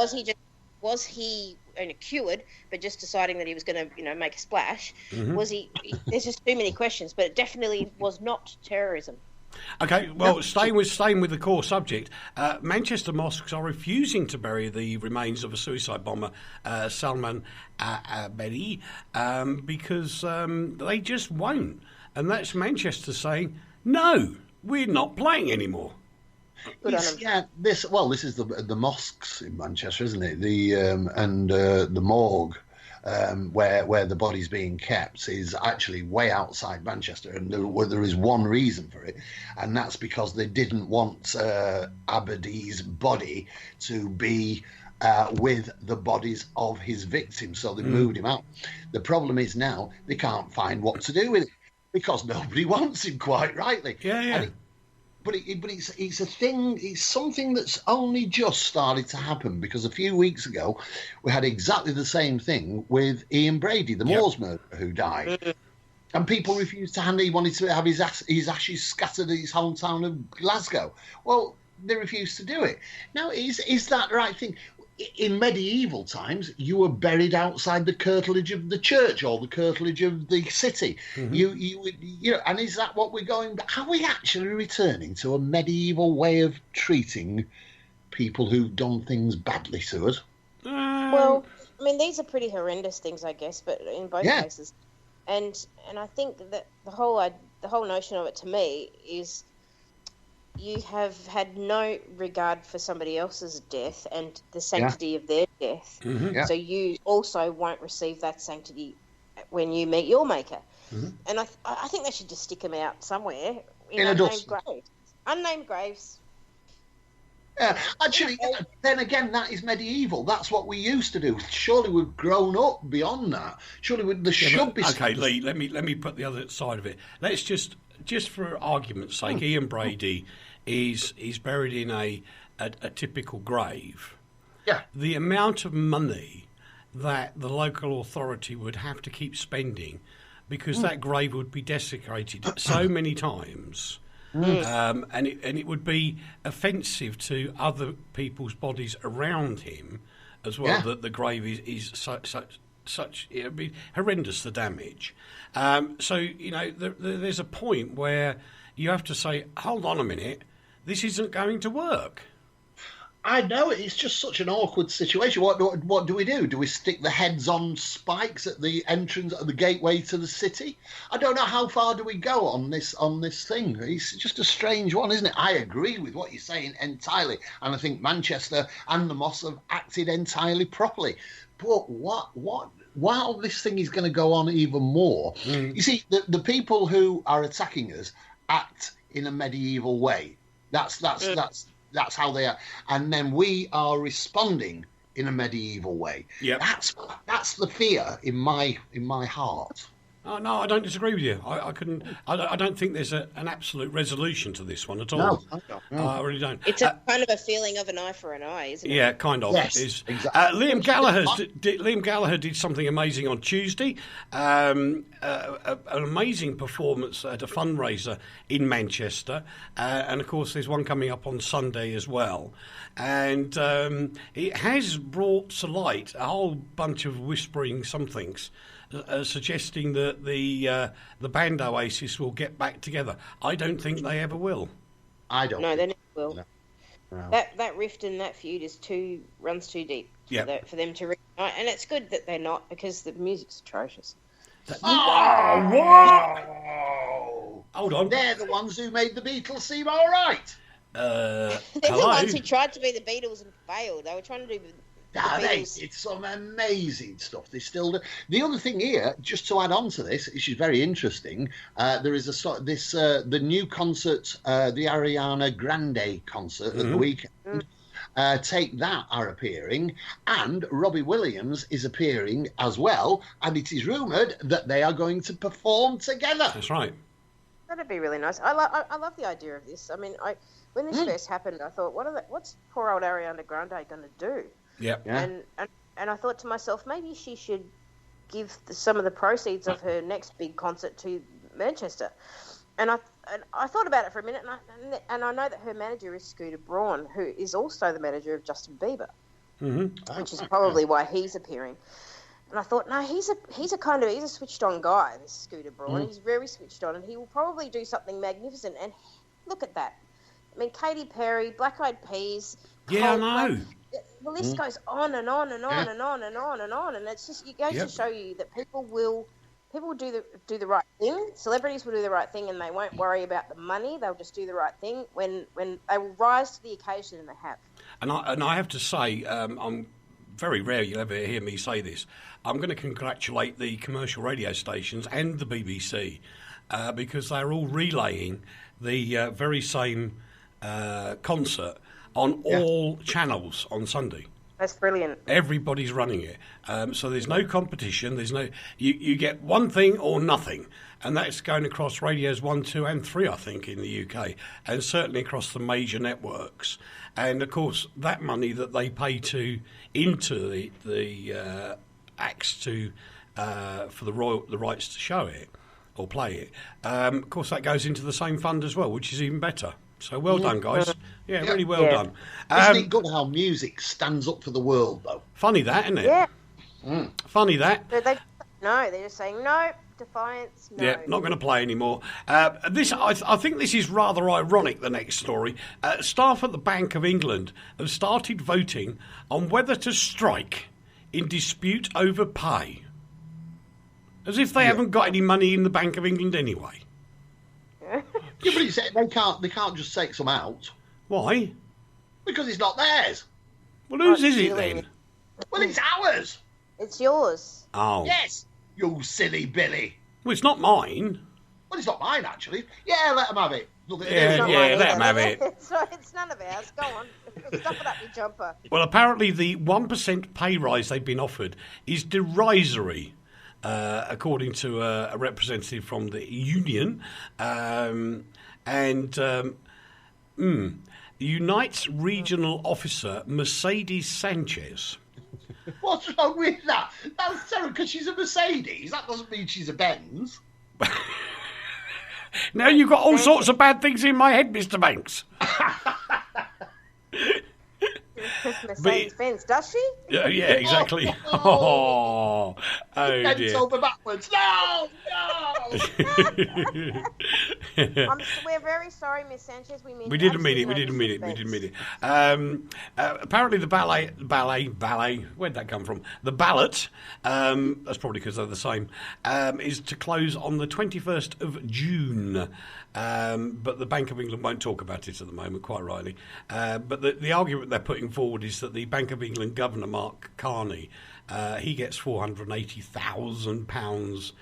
was he cured, but just deciding that he was going to make a splash? Was he? There's just too many questions, but it definitely was not terrorism. Okay, well, staying with the core subject, Manchester mosques are refusing to bury the remains of a suicide bomber, Salman Abedi, because they just won't. And that's Manchester saying, no, we're not playing anymore. This is the mosques in Manchester, isn't it? The morgue. Where the body's being kept is actually way outside Manchester, and there is one reason for it, and that's because they didn't want Abedi's body to be with the bodies of his victims, so they moved him out. The problem is now they can't find what to do with it because nobody wants him, quite rightly. Yeah. But it's a thing. It's something that's only just started to happen, because a few weeks ago we had exactly the same thing with Ian Brady, the Moors murderer who died, and people refused to hand. He wanted to have his ashes scattered in his hometown of Glasgow. Well, they refused to do it. Now, is that the right thing? In medieval times, you were buried outside the curtilage of the church or the curtilage of the city. And is that what we're going? Are we actually returning to a medieval way of treating people who've done things badly to us? Well, I mean, these are pretty horrendous things, I guess, but in both cases, and I think that the whole notion of it, to me, is you have had no regard for somebody else's death and the sanctity of their death. So you also won't receive that sanctity when you meet your maker. And I think they should just stick them out somewhere in unnamed graves. Unnamed graves. Actually, then again, that is medieval. That's what we used to do. Surely we've grown up beyond that. Surely there should be... Okay, Leigh, let me put the other side of it. Let's just for argument's sake, Ian Brady is buried in a typical grave. Yeah. The amount of money that the local authority would have to keep spending, because that grave would be desecrated so many times, and it would be offensive to other people's bodies around him as well. That the grave is such it would be horrendous, the damage. So there's a point where you have to say, hold on a minute, this isn't going to work. I know, it's just such an awkward situation. What do we do? Do we stick the heads on spikes at the entrance, at the gateway to the city? I don't know, how far do we go on this thing? It's just a strange one, isn't it? I agree with what you're saying entirely, and I think Manchester and the Moss have acted entirely properly. But while this thing is going to go on even more, you see, the people who are attacking us act in a medieval way. That's how they are, and then we are responding in a medieval way. Yep. That's the fear in my heart. No, I don't disagree with you. I couldn't. I don't think there's an absolute resolution to this one at all. No. I really don't. It's a kind of a feeling of an eye for an eye, isn't it? Yeah, kind of. Yes, exactly. Liam Gallagher did something amazing on Tuesday. An amazing performance at a fundraiser in Manchester, and of course there's one coming up on Sunday as well. And it has brought to light a whole bunch of whispering somethings. Suggesting that the band Oasis will get back together. I don't think they ever will. I don't. No, they never will. No. That rift and that feud runs too deep for them to reunite, and it's good that they're not because the music's atrocious. Whoa! Hold on. They're the ones who made the Beatles seem all right. They're the ones who tried to be the Beatles and failed. They were trying to do. They did some amazing stuff. They still do. The other thing here, just to add on to this, which is very interesting, there is the new concert, the Ariana Grande concert at the weekend. Take That are appearing, and Robbie Williams is appearing as well, and it is rumoured that they are going to perform together. That's right. That'd be really nice. I love the idea of this. I mean, when this first happened, I thought, what's poor old Ariana Grande going to do? Yep. Yeah. And I thought to myself, maybe she should give some of the proceeds of her next big concert to Manchester. And I thought about it for a minute, and I know that her manager is Scooter Braun, who is also the manager of Justin Bieber, which is probably why he's appearing. And I thought, no, he's a switched on guy, this Scooter Braun. He's very switched on, and he will probably do something magnificent. And look at that. I mean, Katy Perry, Black Eyed Peas. Yeah, I know. The list goes on and on and on and on and on and on, and it's just it goes to show you that people will do the right thing. Celebrities will do the right thing, and they won't worry about the money. They'll just do the right thing when they will rise to the occasion, and they have. And I have to say, I'm very rare you'll ever hear me say this. I'm going to congratulate the commercial radio stations and the BBC because they're all relaying the very same concert on all channels on Sunday. That's brilliant. Everybody's running it. So there's no competition. There's no you get one thing or nothing. And that's going across radios 1, 2 and 3, I think, in the UK. And certainly across the major networks. And, of course, that money that they pay into the acts for the rights to show it or play it, of course, that goes into the same fund as well, which is even better. So well done, guys. Yeah, really well done. Isn't it good how music stands up for the world, though? Funny that, isn't it? Yeah. Funny that. They're just saying, no, defiance, no. Yeah, not going to play anymore. I think this is rather ironic, the next story. Staff at the Bank of England have started voting on whether to strike in dispute over pay. As if they haven't got any money in the Bank of England anyway. Yeah, but they can't just take some out. Why? Because it's not theirs. Well, whose is it then? Well, it's ours. It's yours. Oh. Yes, you silly Billy. Well, it's not mine. Well, it's not mine, actually. Yeah, let them have it. Yeah, let them have it. It's none of ours. Go on. Stuff it up your jumper. Well, apparently the 1% pay rise they've been offered is derisory. According to a representative from the union, Unite's regional officer Mercedes Sanchez. What's wrong with that? That's terrible because she's a Mercedes. That doesn't mean she's a Benz. Now you've got all sorts of bad things in my head, Mr. Banks. Mercedes-Benz, does she? Yeah, exactly. Oh dear. Over backwards. No. We're very sorry, Miss Sanchez. We didn't mean it. Apparently, the ballet. Where'd that come from? The ballot. That's probably because they're the same. Is to close on the 21st of June. But the Bank of England won't talk about it at the moment, quite rightly. But the argument they're putting forward is that the Bank of England Governor, Mark Carney, he gets £480,000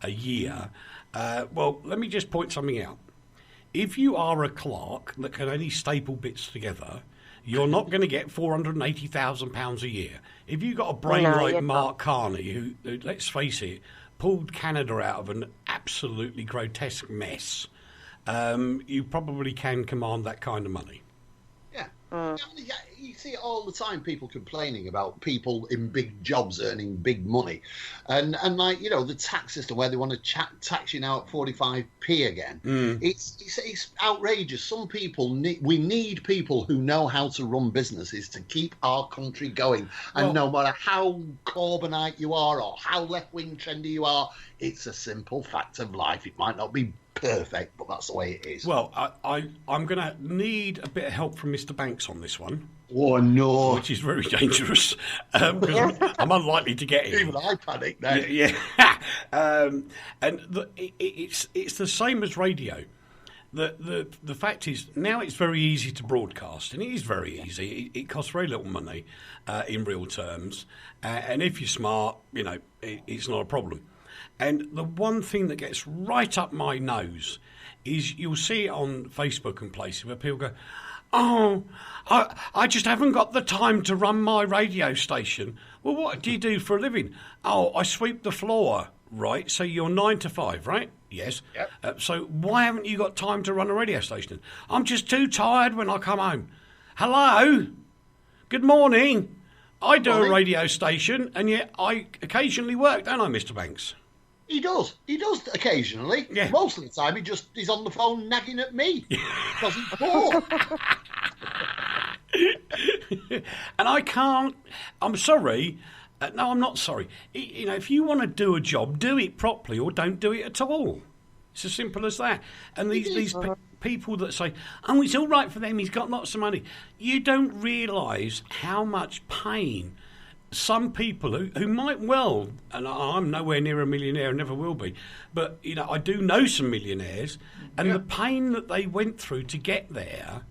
a year. Well, let me just point something out. If you are a clerk that can only staple bits together, you're not going to get £480,000 a year. If you've got a brain like Mark Carney, who, let's face it, pulled Canada out of an absolutely grotesque mess, you probably can command that kind of money. Yeah. You see it all the time, people complaining about people in big jobs earning big money. And like, you know, the tax system where they want to tax you now at 45p again. It's outrageous. Some people, we need people who know how to run businesses to keep our country going. And no matter how Corbynite you are or how left-wing trendy you are, it's a simple fact of life. It might not be perfect, but that's the way it is. Well, I'm going to need a bit of help from Mr. Banks on this one. Oh, no. Which is very dangerous, because I'm unlikely to get him. Even I panic now. Yeah. It's the same as radio. The fact is, now it's very easy to broadcast, and it is very easy. It costs very little money in real terms, and if you're smart, you know, it's not a problem. And the one thing that gets right up my nose is you'll see it on Facebook and places where people go, "Oh, I just haven't got the time to run my radio station." Well, what do you do for a living? "Oh, I sweep the floor." Right, so you're 9 to 5, right? Yes. Yep. So why haven't you got time to run a radio station? "I'm just too tired when I come home." Hello? Good morning. I do a radio station, and yet I occasionally work, don't I, Mr. Banks? He does. He does occasionally. Yeah. Most of the time, he's on the phone nagging at me because he's bored. And I can't. I'm sorry. No, I'm not sorry. You know, if you want to do a job, do it properly or don't do it at all. It's as simple as that. And these people that say, "Oh, it's all right for them, he's got lots of money." You don't realise how much pain some people who might well, and I'm nowhere near a millionaire and never will be, but, you know, I do know some millionaires, and the pain that they went through to get there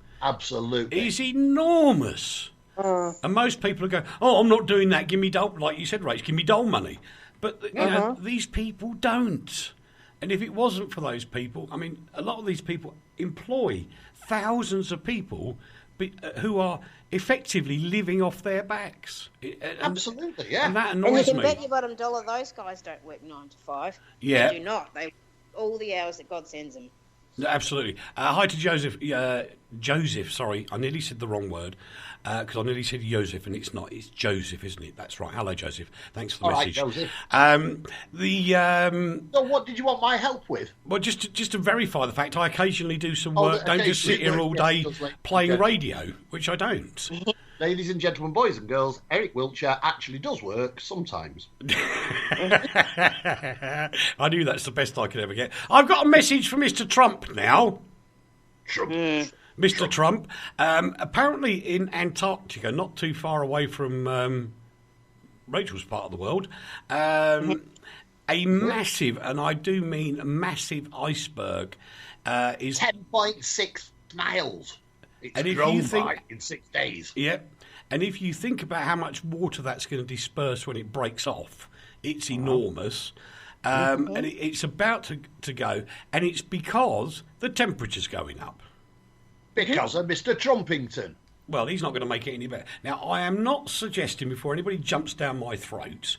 is enormous. And most people go, "Oh, I'm not doing that, give me dole," like you said, Rach, give me dole money. But you know, these people don't. And if it wasn't for those people, I mean, a lot of these people employ thousands of people who are effectively living off their backs. Absolutely, yeah. And that annoys me. And you can bet your bottom dollar those guys don't work 9 to 5. Yeah. They do not. They all the hours that God sends them. Absolutely. Hi to Joseph. Joseph, sorry, I nearly said the wrong word because I nearly said Joseph, and it's not. It's Joseph, isn't it? That's right. Hello, Joseph. Thanks for the message. All right, Joseph. So what did you want my help with? Well, just to verify the fact, I occasionally do some work. Don't just sit here all day playing radio, which I don't. Ladies and gentlemen, boys and girls, Eric Wiltsher actually does work sometimes. I knew that's the best I could ever get. I've got a message from Mr. Trump now. Mr. Trump. Apparently in Antarctica, not too far away from Rachel's part of the world, a massive, and I do mean a massive iceberg is 10.6 miles. It's grown in 6 days. Yep. And if you think about how much water that's going to disperse when it breaks off, it's enormous. And it's about to go. And it's because the temperature's going up. Because of Mr. Trumpington. Well, he's not going to make it any better. Now, I am not suggesting, before anybody jumps down my throat,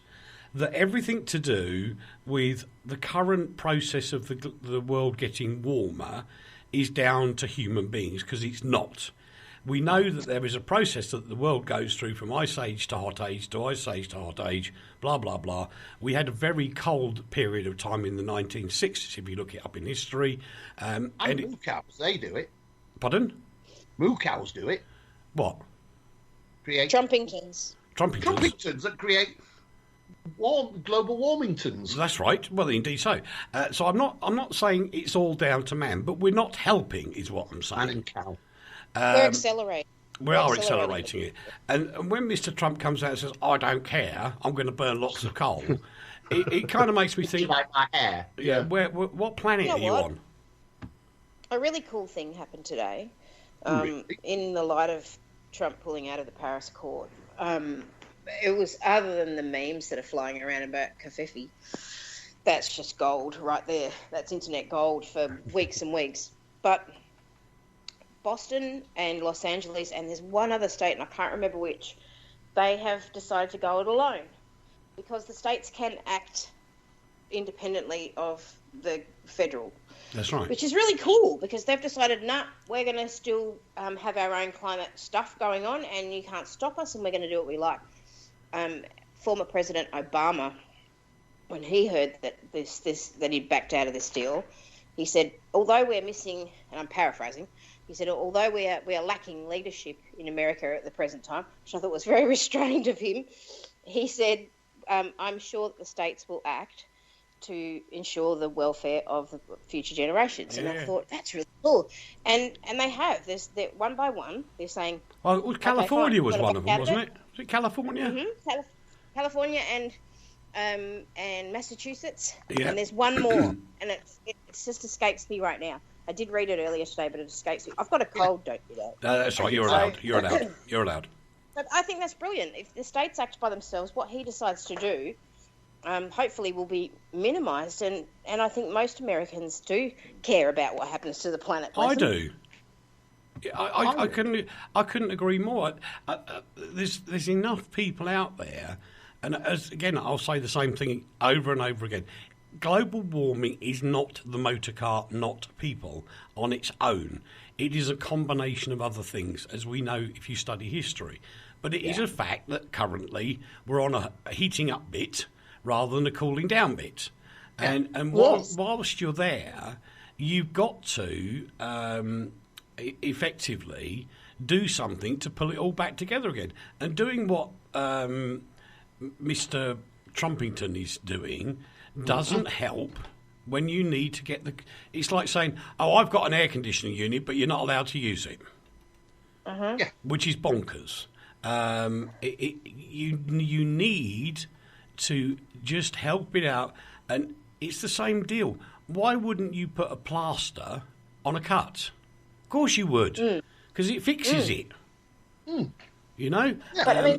that everything to do with the current process of the world getting warmer is down to human beings, because it's not. We know that there is a process that the world goes through from ice age to hot age to ice age to hot age, blah, blah, blah. We had a very cold period of time in the 1960s, if you look it up in history. And moo cows, they do it. Pardon? Moo cows do it. What? Create Trumpingtons. Trumpingtons that create global warmingtons. That's right. Well, indeed so. So I'm not saying it's all down to man, but we're not helping, is what I'm saying. Man and cow. We're accelerating. We are accelerating it. And when Mr. Trump comes out and says, "I don't care, I'm going to burn lots of coal," it kind of makes me think, like my hair. Yeah. What planet are you on? A really cool thing happened today. Really? In the light of Trump pulling out of the Paris Accord. It was, other than the memes that are flying around about Covfefe, that's just gold right there. That's internet gold for weeks and weeks. But Boston and Los Angeles, and there's one other state, and I can't remember which, they have decided to go it alone because the states can act independently of the federal. That's right. Which is really cool because they've decided, we're going to still have our own climate stuff going on and you can't stop us and we're going to do what we like. Former President Obama, when he heard that that he'd backed out of this deal, he said, although we're missing, and I'm paraphrasing, he said, although we are lacking leadership in America at the present time, which I thought was very restrained of him, he said, I'm sure that the states will act to ensure the welfare of the future generations. Yeah. And I thought, that's really cool. And they have. They're one by one, they're saying... Well, California was one of them, wasn't it? Was it California? Mm-hmm. California and Massachusetts. Yeah. And there's one more, and it just escapes me right now. I did read it earlier today, but it escapes me. I've got a cold, don't you know? That's right, you're allowed. You're allowed. You're allowed. But I think that's brilliant. If the states act by themselves, what he decides to do... hopefully will be minimised, and I think most Americans do care about what happens to the planet. I do. I couldn't agree more. There's enough people out there, and again, I'll say the same thing over and over again. Global warming is not the motor car, not people, on its own. It is a combination of other things, as we know if you study history. But it is a fact that currently we're on a heating up bit rather than a cooling down bit. And whilst you're there, you've got to effectively do something to pull it all back together again. And doing what Mr. Trumpington is doing doesn't help when you need to get the... It's like saying, I've got an air conditioning unit, but you're not allowed to use it. Which is bonkers. You need to just help it out, and it's the same deal. Why wouldn't you put a plaster on a cut? Of course you would, because it fixes it. You know? But I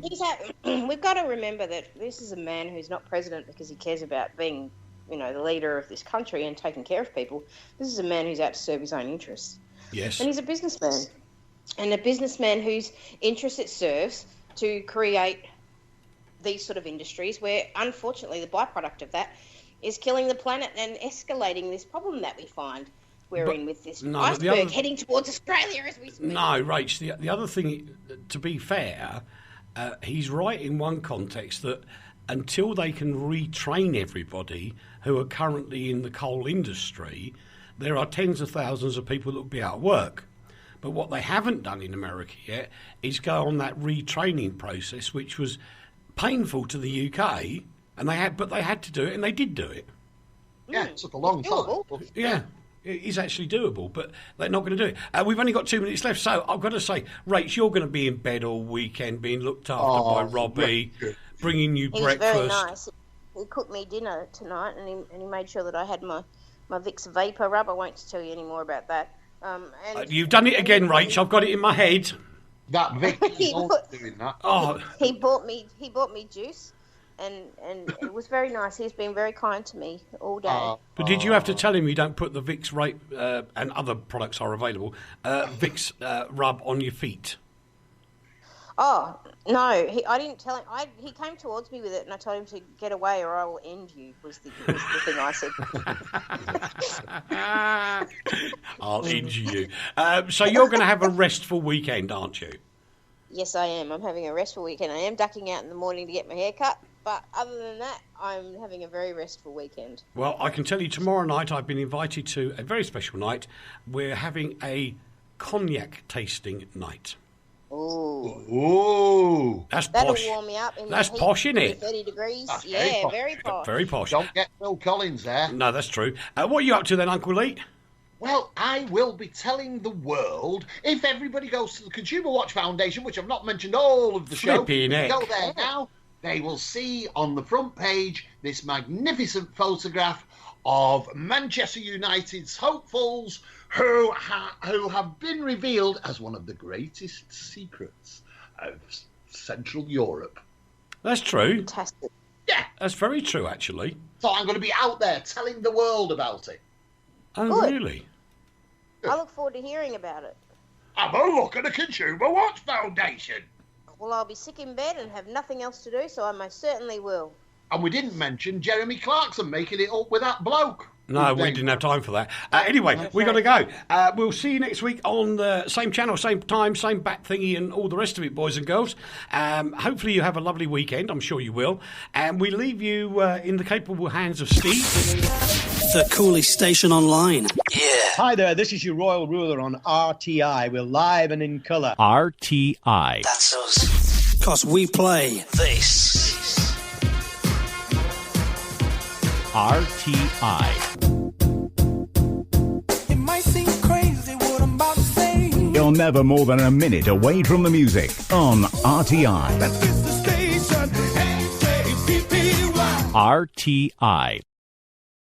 mean, we've got to remember that this is a man who's not president because he cares about being, the leader of this country and taking care of people. This is a man who's out to serve his own interests. Yes. And he's a businessman. And a businessman whose interests it serves to create these sort of industries where, unfortunately, the byproduct of that is killing the planet and escalating this problem that we find we're in with this iceberg heading towards Australia as we speak. No, Rach, the other thing, to be fair, he's right in one context that until they can retrain everybody who are currently in the coal industry, there are tens of thousands of people that will be out of work. But what they haven't done in America yet is go on that retraining process, which was painful to the UK, and they had to do it, and they did do it. Yeah, it took a long time. Yeah, it is actually doable, but they're not going to do it. We've only got 2 minutes left, so I've got to say, Rach, you're going to be in bed all weekend, being looked after by Robbie, bringing you breakfast. He's very nice. He cooked me dinner tonight, and he made sure that I had my Vicks Vapor Rub. I won't tell you any more about that. You've done it again, Rach. I've got it in my head. That Vic is doing that. He bought me juice, and it was very nice. He's been very kind to me all day. But did you have to tell him you don't put the Vicks and other products are available, Vicks rub on your feet? Oh, no, I didn't tell him. He came towards me with it, and I told him to get away or I will end you, was the thing I said. I'll end you. So you're going to have a restful weekend, aren't you? Yes, I am. I'm having a restful weekend. I am ducking out in the morning to get my hair cut, but other than that, I'm having a very restful weekend. Well, I can tell you tomorrow night I've been invited to a very special night. We're having a cognac tasting night. Ooh. That's That'll posh. warm me up. That's posh, isn't it? 30 degrees. That's very posh. Very posh. Don't get Phil Collins there. No, that's true. What are you up to then, Uncle Leigh? Well, I will be telling the world, if everybody goes to the Consumer Watch Foundation, which I've not mentioned all of the show, go there now, they will see on the front page this magnificent photograph of Manchester United's hopefuls who have been revealed as one of the greatest secrets of Central Europe. That's true. Fantastic. Yeah. That's very true, actually. So I'm going to be out there telling the world about it. Oh, Good. Really? I look forward to hearing about it. Have a look at the Consumer Watch Foundation. Well, I'll be sick in bed and have nothing else to do, so I most certainly will. And we didn't mention Jeremy Clarkson making it up with that bloke. No, we didn't have time for that. Anyway, we've got to go. We'll see you next week on the same channel, same time, same bat thingy and all the rest of it, boys and girls. Hopefully you have a lovely weekend. I'm sure you will. And we leave you in the capable hands of Steve. The coolest station online. Yeah. Hi there, this is your Royal Ruler on RTI. We're live and in colour. RTI. That's us. 'Cause we play this. RTI. It might seem crazy what I'm about to say. You're never more than a minute away from the music on RTI. That is the station, RTI.